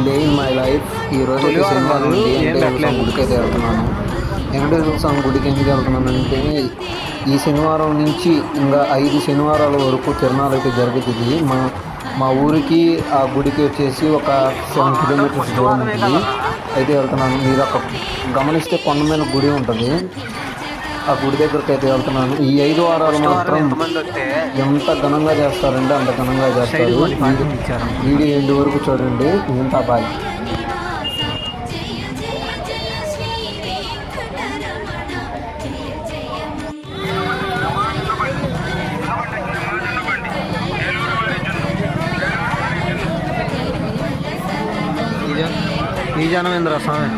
Day in my life. ఈరోజు శనివారం అండి. వెంకటేశ్వర స్వామి గుడికి అయితే వెళ్తున్నాను. వెంకటేశ్వర స్వామి గుడికి ఎందుకు వెళ్తున్నానంటే ఈ శనివారం నుంచి ఇంకా 5 శనివారాల వరకు తిరునాళ్ళు అయితే జరుగుతుంది. మా ఊరికి ఆ గుడికి వచ్చేసి ఒక 7 కిలోమీటర్స్ దూరం ఉంటుంది. అయితే వెళ్తున్నాను. మీరు అక్కడ గమనిస్తే కొండ మీద గుడి ఉంటుంది. ఆ గుడి దగ్గరికి అయితే వెళ్తున్నాను. ఈ 5 వారాలు మాత్రం ఎంత ఘనంగా చేస్తారంటే అంత ఘనంగా చేస్తారు. వీడియో ఎండు వరకు చూడండి. ఇంత బాయ్. ఈ జనమేంద్ర స్వామి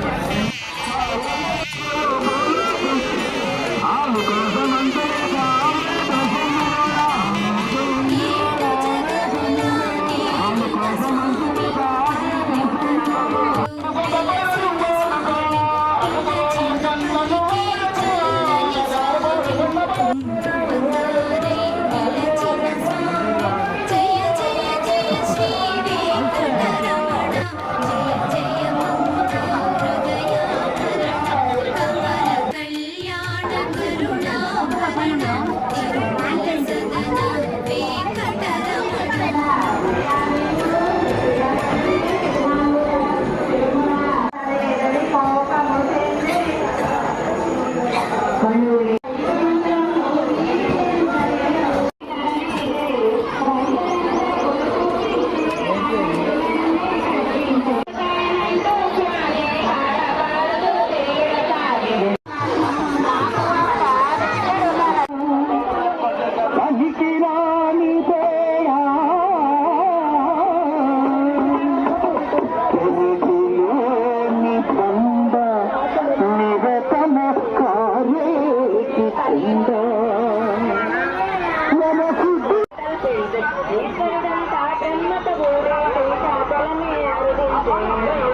ఈశ్వరుడంతా బ్రహ్మత గోరే శాపలని అరుదించే